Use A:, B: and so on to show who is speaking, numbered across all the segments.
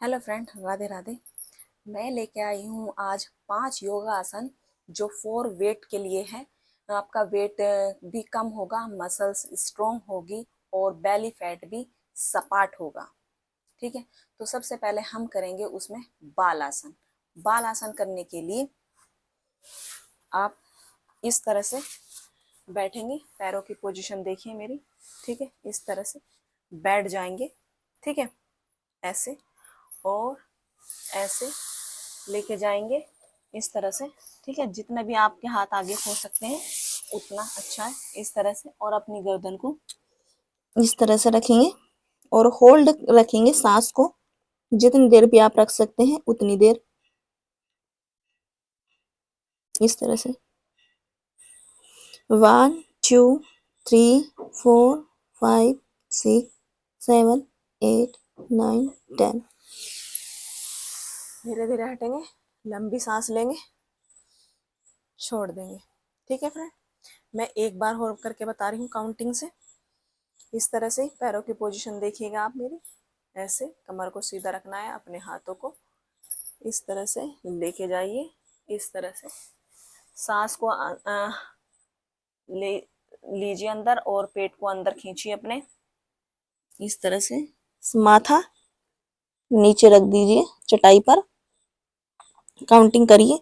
A: Hello friend, Radhe Radhe. मैं लेके आई हूँ आज 5 योगा आसन जो 4 वेट के लिए है। आपका वेट भी कम होगा, मसल्स स्ट्रोंग होगी और बेली फैट भी सपाट होगा। ठीक है, तो सबसे पहले हम करेंगे उसमें बाल आसन। बाल आसन करने के लिए आप इस तरह से बैठेंगे, पैरों की पोजीशन देखिए मेरी। ठीक है, इस तरह से बैठ जाएंगे। ठीक है, ऐसे और ऐसे लेके जाएंगे इस तरह से। ठीक है, जितना भी आपके हाथ आगे हो सकते हैं उतना अच्छा है। इस तरह से और अपनी गर्दन को इस तरह से रखेंगे और होल्ड रखेंगे सांस को। जितनी देर भी आप रख सकते हैं उतनी देर, इस तरह से। 1 2 3 4 5 6 7 8 9 10। धीरे धीरे हटेंगे, लंबी सांस लेंगे, छोड़ देंगे। ठीक है फ्रेंड, मैं एक बार और करके बता रही हूँ काउंटिंग से। इस तरह से पैरों की पोजीशन देखिएगा आप मेरी। ऐसे कमर को सीधा रखना है, अपने हाथों को इस तरह से लेके जाइए। इस तरह से सांस को ले लीजिए अंदर और पेट को अंदर खींचिए अपने। इस तरह से माथा नीचे रख दीजिए चटाई पर। काउंटिंग करिए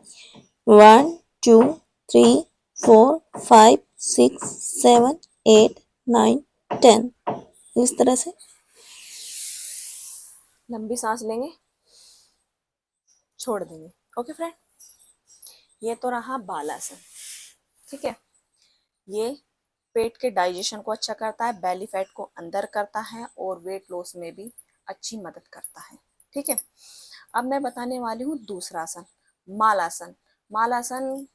A: 1 2 3 4 5 6 7 8 9 10। इस तरह से लंबी सांस लेंगे, छोड़ देंगे। ओके फ्रेंड, ये तो रहा बालासन। ठीक है, ये पेट के डाइजेशन को अच्छा करता है, बेली फैट को अंदर करता है और वेट लॉस में भी अच्छी मदद करता है। ठीक है, अब मैं बताने वाली हूँ दूसरा आसन, मालासन। मालासन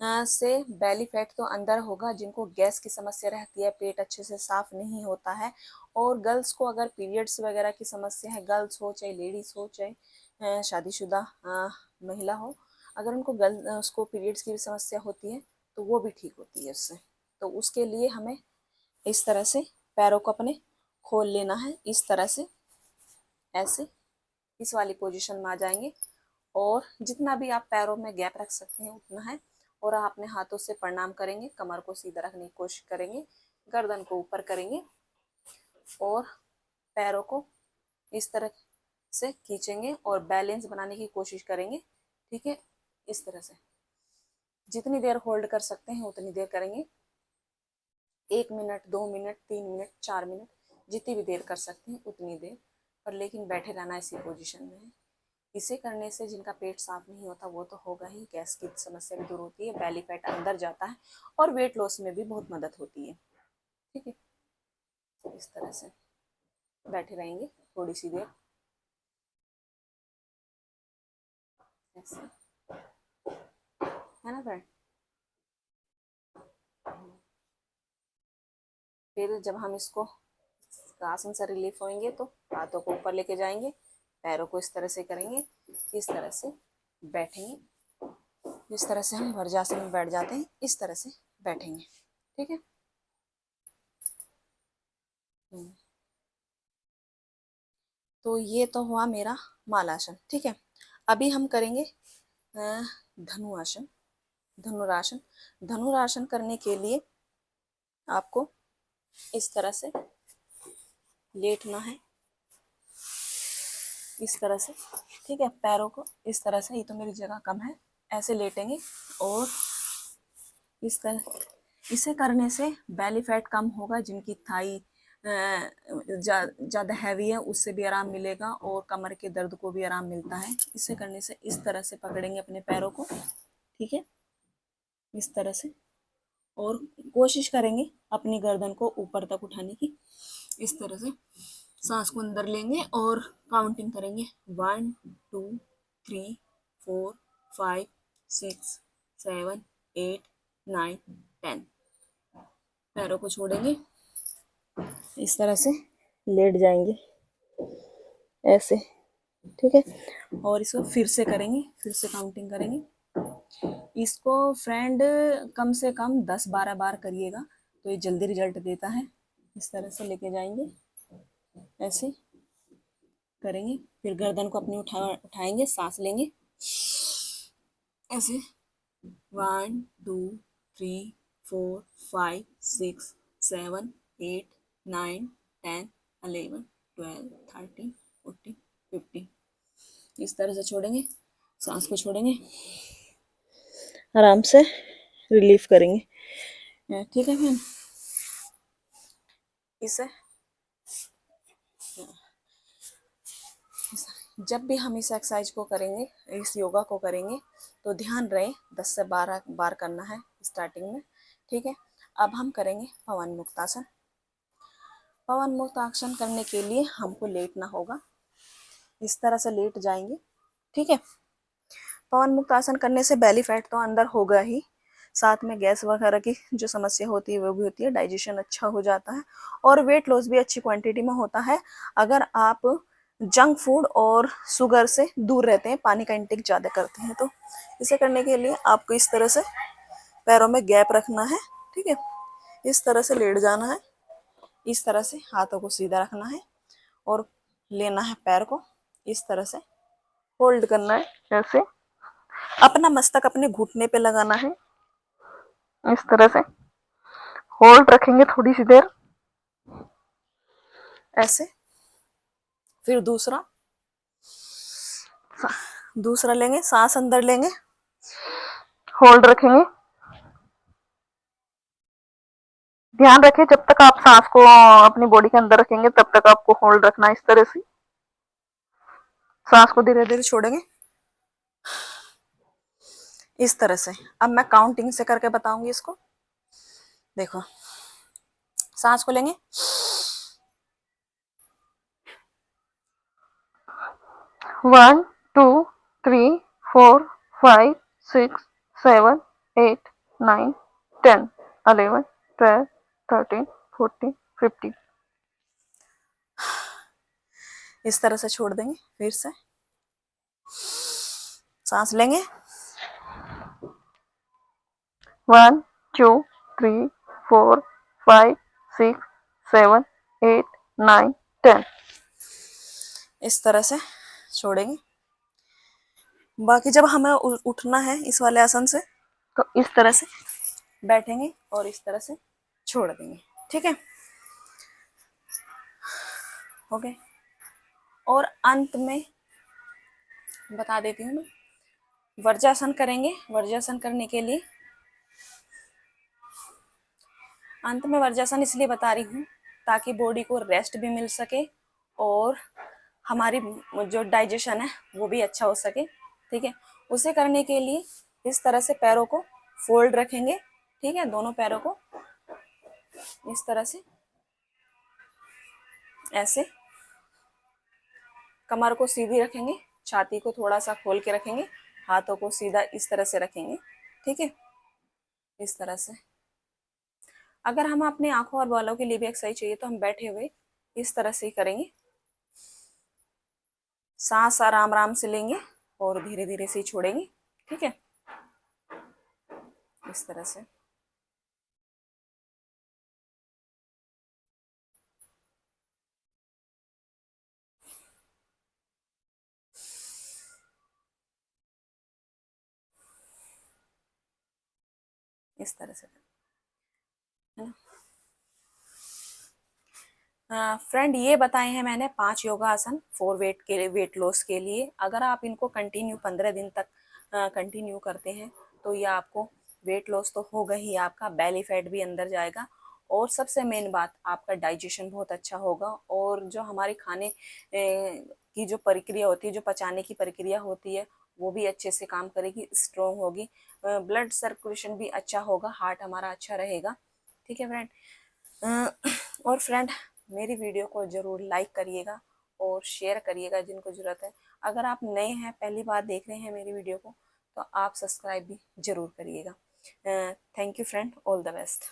A: से बेली फैट तो अंदर होगा। जिनको गैस की समस्या रहती है, पेट अच्छे से साफ नहीं होता है, और गर्ल्स को अगर पीरियड्स वगैरह की समस्या है, गर्ल्स हो चाहे लेडीज हो चाहे शादीशुदा महिला हो, अगर उनको उसको पीरियड्स की समस्या होती है तो वो भी ठीक होती है उससे। तो उसके लिए हमें इस तरह से पैरों को अपने खोल लेना है, इस तरह से ऐसे इस वाली पोजीशन में आ जाएंगे। और जितना भी आप पैरों में गैप रख सकते हैं उतना है। और आप अपने हाथों से प्रणाम करेंगे, कमर को सीधा रखने की कोशिश करेंगे, गर्दन को ऊपर करेंगे और पैरों को इस तरह से खींचेंगे और बैलेंस बनाने की कोशिश करेंगे। ठीक है, इस तरह से जितनी देर होल्ड कर सकते हैं उतनी देर करेंगे। 1 मिनट, 2 मिनट, 3 मिनट, 4 मिनट, जितनी भी देर कर सकते हैं उतनी देर, पर लेकिन बैठे रहना इसी पोजीशन में है। इसे करने से जिनका पेट साफ नहीं होता वो तो होगा ही, गैस की समस्या भी दूर होती है, बेली फैट अंदर जाता है और वेट लॉस में भी बहुत मदद होती है। ठीक है, इस तरह से बैठे रहेंगे थोड़ी सी देर ऐसे, है ना फ्रेंड। फिर जब हम इसको आसन से रिलीफ होंगे तो हाथों को ऊपर लेके जाएंगे, पैरों को इस तरह से करेंगे, इस तरह से बैठेंगे। इस तरह से हम वज्रासन में बैठ जाते हैं, इस तरह से बैठेंगे। ठीक है, तो ये तो हुआ मेरा मालासन। ठीक है, अभी हम करेंगे धनुरासन। धनुरासन धनुरासन करने के लिए आपको इस तरह से लेटना है, इस तरह से। ठीक है, पैरों को इस तरह से, ये तो मेरी जगह कम है, ऐसे लेटेंगे और इस तरह। इसे करने से बेली फैट कम होगा, जिनकी थाई ज़्यादा हैवी है उससे भी आराम मिलेगा और कमर के दर्द को भी आराम मिलता है। इसे करने से इस तरह से पकड़ेंगे अपने पैरों को। ठीक है, इस तरह से, और कोशिश करेंगे अपनी गर्दन को ऊपर तक उठाने की। इस तरह से सांस को अंदर लेंगे और काउंटिंग करेंगे 1 2 3 4 5 6 7 8 9 10। पैरों को छोड़ेंगे, इस तरह से लेट जाएंगे ऐसे। ठीक है, और इसको फिर से करेंगे, फिर से काउंटिंग करेंगे। इसको फ्रेंड कम से कम 10-12 बार करिएगा तो ये जल्दी रिजल्ट देता है। इस तरह से लेके जाएंगे ऐसे, करेंगे। फिर गर्दन को अपनी उठाएंगे, सांस लेंगे ऐसे 1 2 3 4 5 6 7 8 9 10 11 12 13 14 15। इस तरह से छोड़ेंगे, सांस को छोड़ेंगे, आराम से रिलीफ करेंगे। ठीक है फ्रेंड, इसे जब भी हम इस एक्सरसाइज को करेंगे, इस योगा को करेंगे, तो ध्यान रहे 10 से 12 बार करना है स्टार्टिंग में। ठीक है, अब हम करेंगे पवन मुक्तासन। पवन मुक्तासन करने के लिए हमको लेटना होगा, इस तरह से लेट जाएंगे। ठीक है, पवन मुक्तासन करने से बेली फैट तो अंदर होगा ही, साथ में गैस वगैरह की जो समस्या होती है वो भी होती है, डाइजेशन अच्छा हो जाता है और वेट लॉस भी अच्छी क्वांटिटी में होता है अगर आप जंक फूड और शुगर से दूर रहते हैं, पानी का इंटेक ज़्यादा करते हैं। तो इसे करने के लिए आपको इस तरह से पैरों में गैप रखना है। ठीक है, इस तरह से लेट जाना है, इस तरह से हाथों को सीधा रखना है और लेना है पैर को इस तरह से होल्ड करना है, ऐसे अपना मस्तक अपने घुटने पे लगाना है, इस तरह से होल्ड रखेंगे थोड़ी सी देर ऐसे। फिर दूसरा लेंगे, सांस अंदर लेंगे, होल्ड रखेंगे। ध्यान रखें जब तक आप सांस को अपनी बॉडी के अंदर रखेंगे तब तक आपको होल्ड रखना है इस तरह से। सांस को धीरे धीरे छोड़ेंगे इस तरह से। अब मैं काउंटिंग से करके बताऊंगी इसको। देखो, सांस को लेंगे 1 2 3 4 5 6 7 8 9 10 11 12 13 14 15। इस तरह से छोड़ देंगे। फिर से सांस लेंगे 1 2 3 4 5 6 7 8 9 10। इस तरह से छोड़ेंगे। बाकी जब हमें उठना है इस वाले आसन से तो इस तरह से बैठेंगे और इस तरह से छोड़ देंगे। ठीक है, ओके। और अंत में बता देती हूँ मैं, वज्रासन करेंगे। वज्रासन करने के लिए अंत में वज्रासन इसलिए बता रही हूँ ताकि बॉडी को रेस्ट भी मिल सके और हमारी जो डाइजेशन है वो भी अच्छा हो सके। ठीक है, उसे करने के लिए इस तरह से पैरों को फोल्ड रखेंगे। ठीक है, दोनों पैरों को इस तरह से ऐसे, कमर को सीधी रखेंगे, छाती को थोड़ा सा खोल के रखेंगे, हाथों को सीधा इस तरह से रखेंगे। ठीक है, इस तरह से। अगर हम अपने आंखों और बालों के लिए भी एक्सरसाइज चाहिए तो हम बैठे हुए इस तरह से ही करेंगे। सांस आराम आराम से लेंगे और धीरे धीरे से ही छोड़ेंगे। ठीक है, इस तरह से। इस तरह से, है ना फ्रेंड। ये बताए हैं मैंने 5 योगा आसन फॉर वेट के लिए, वेट लॉस के लिए। अगर आप इनको कंटिन्यू 15 दिन तक कंटिन्यू करते हैं तो ये आपको वेट लॉस तो होगा ही, आपका बेली फैट भी अंदर जाएगा और सबसे मेन बात आपका डाइजेशन बहुत अच्छा होगा और जो हमारे खाने की जो प्रक्रिया होती है, जो पचाने की प्रक्रिया होती है वो भी अच्छे से काम करेगी, स्ट्रोंग होगी, ब्लड सर्कुलेशन भी अच्छा होगा, हार्ट हमारा अच्छा रहेगा। ठीक है फ्रेंड। और फ्रेंड, मेरी वीडियो को ज़रूर लाइक करिएगा और शेयर करिएगा जिनको ज़रूरत है। अगर आप नए हैं, पहली बार देख रहे हैं मेरी वीडियो को, तो आप सब्सक्राइब भी ज़रूर करिएगा। Thank you friend, all the best.